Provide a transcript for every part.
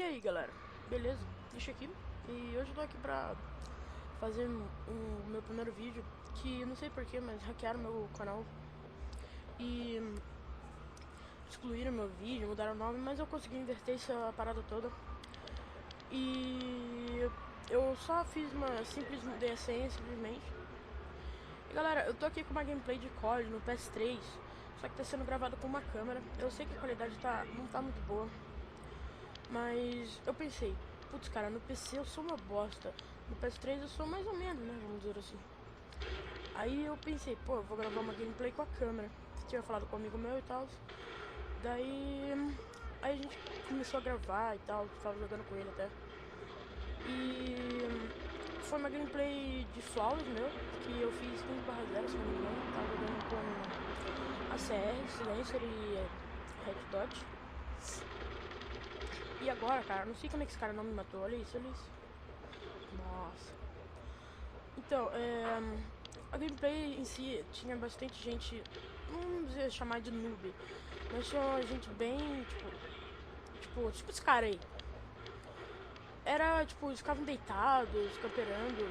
aí galera, beleza? Deixa aqui. E hoje eu tô aqui pra fazer o meu primeiro vídeo, que não sei porquê, mas hackearam meu canal e excluíram meu vídeo, mudaram o nome, mas eu consegui inverter essa parada toda. E eu só fiz uma simples DSN, simplesmente. E galera, eu tô aqui com uma gameplay de COD no PS3, só que tá sendo gravado com uma câmera. Eu sei que a qualidade não tá muito boa, mas eu pensei, putz cara, no PC eu sou uma bosta, no PS3 eu sou mais ou menos, né, vamos dizer assim. Aí eu pensei, pô, eu vou gravar uma gameplay com a câmera. Tinha falado com um amigo meu e tal. Daí a gente começou a gravar e tal, tava jogando com ele até. E foi uma gameplay de Flawless meu, que eu fiz 15/0, se não me engano. Tava jogando com ACR, Silencer e Red Dot. E agora, cara, não sei como é que esse cara não me matou. Olha isso, olha isso. Nossa. Então, a gameplay em si tinha bastante gente, não vamos dizer chamar de noob, mas tinha gente bem, tipo esse cara aí. Era, tipo, eles ficavam deitados, camperando.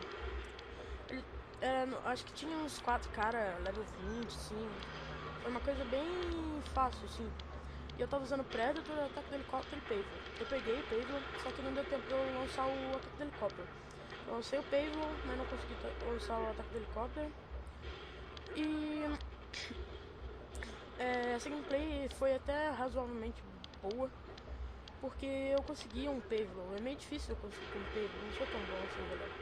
Acho que tinha uns 4 caras, level 20, assim. Foi uma coisa bem fácil, assim. E eu tava usando Predator, ataque do helicóptero e Pavlov. Eu peguei o Pavlov, só que não deu tempo de eu lançar o ataque do helicóptero. Eu lancei o Pavlov, mas não consegui lançar o ataque do helicóptero. E essa gameplay foi até razoavelmente boa, porque eu consegui um Pavlov. É meio difícil eu conseguir um Pavlov, não sou tão bom assim, galera.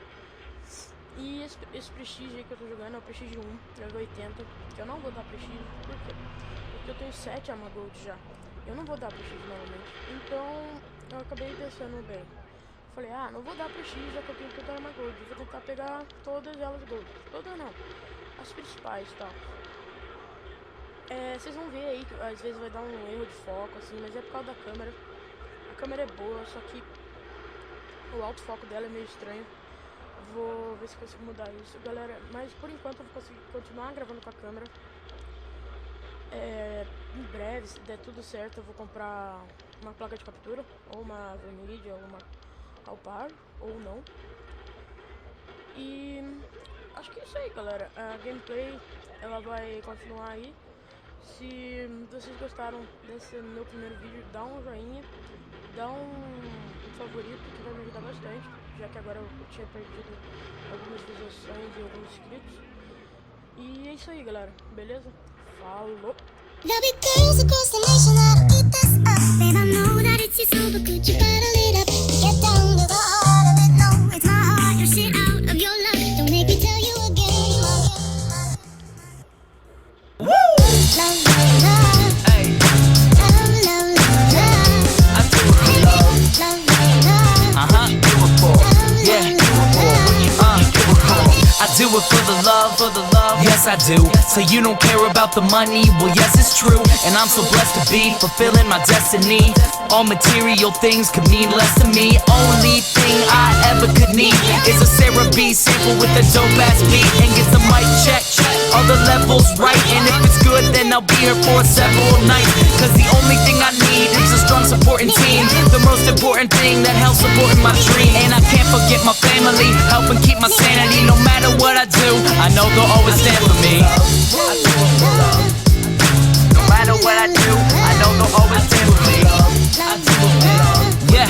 E esse Prestige aí que eu tô jogando é o Prestige 1, level 80, que eu não vou dar Prestige, por quê? Porque eu tenho 7 Arma Gold já. Eu não vou dar Prestige novamente. Então eu acabei pensando bem. Falei, não vou dar Prestige já que eu tenho toda Arma Gold. Eu vou tentar pegar todas elas Gold. Todas não, as principais e tal. Vocês vão ver aí que às vezes vai dar um erro de foco assim, mas é por causa da câmera. A câmera é boa, só que o autofoco dela é meio estranho. Vou ver se consigo mudar isso, galera. Mas por enquanto eu vou conseguir continuar gravando com a câmera. Em breve, se der tudo certo, eu vou comprar uma placa de captura, ou uma Nvidia, ou uma Alpar, ou não. E acho que é isso aí, galera. A gameplay, ela vai continuar aí. Se vocês gostaram desse meu primeiro vídeo, dá um joinha, dá um favorito, que vai me ajudar bastante, já que agora eu tinha perdido algumas visualizações e alguns inscritos. E é isso aí, galera, beleza? Falou! There'll be girls across the nation that'll eat this up. And I know that it's your soul, but could you bottle it up? Get down to the heart of it, no, it's my heart. Your shit out of your love, don't make me tell you again. Woo! Love, love, love. Hey. Love, love, love, love. I do it for love. Love, love, love. Do it for, yeah, do it for, do it for. I do it for the love, yes I do. So you don't care about the money, well yes it's true. And I'm so blessed to be fulfilling my destiny. All material things could mean less to me. Only thing I ever could need is a Sarah B sample with a dope ass beat. And get the mic check, all the levels right. And if it's good then I'll be here for several nights. Cause the only thing I need is a strong supporting team. The most important thing that helps supporting my dream. And I can't forget my family, helping keep my sanity. No matter what I do, I know they'll always stand for me. No matter what I do, I know they'll always stand for me. Yeah,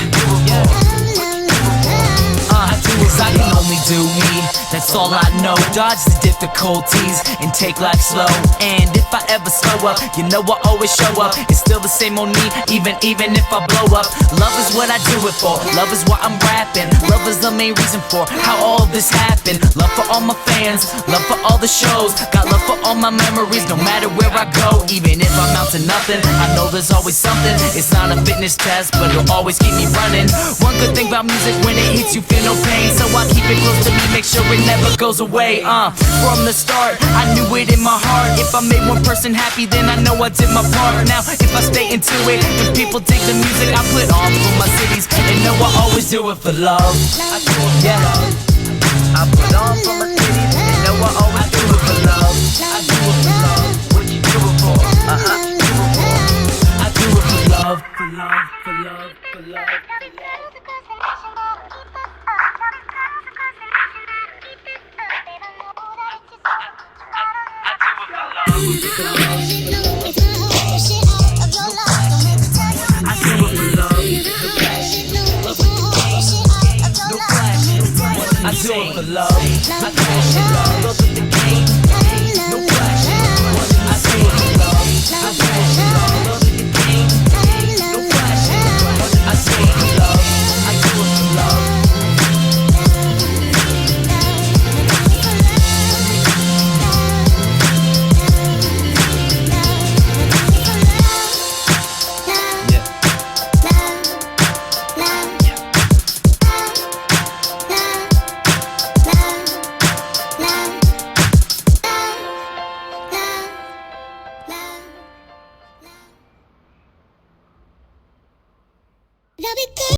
cause I can only do me, that's all I know. Dodge the difficulties and take life slow. And if I ever slow up, you know I always show up. It's still the same old me, even if I blow up. Love is what I do it for, love is why I'm rapping. Love is the main reason for how all this happened. Love for all my fans, love for all the shows. Got love for all my memories, no matter where I go. Even if I'm out to nothing, I know there's always something. It's not a fitness test, but it'll always keep me running. One good thing about music, when it hits you feel no pain. So I keep it close to me, make sure it never goes away. From the start, I knew it in my heart. If I made one person happy, then I know I did my part. Now, if I stay into it, and people dig the music I put on for my cities, and know I always do it for love. Yeah, I put on for my cities, and know I always do it for love. I do it for love. What you do it for? Do it for. I do it for love, for love, for love, for love. I do it for love. I do it for love. Love with the game. No question. I do it for love. I do it for love. Love with the game. No question. I do it for love. I do it for love. Love it.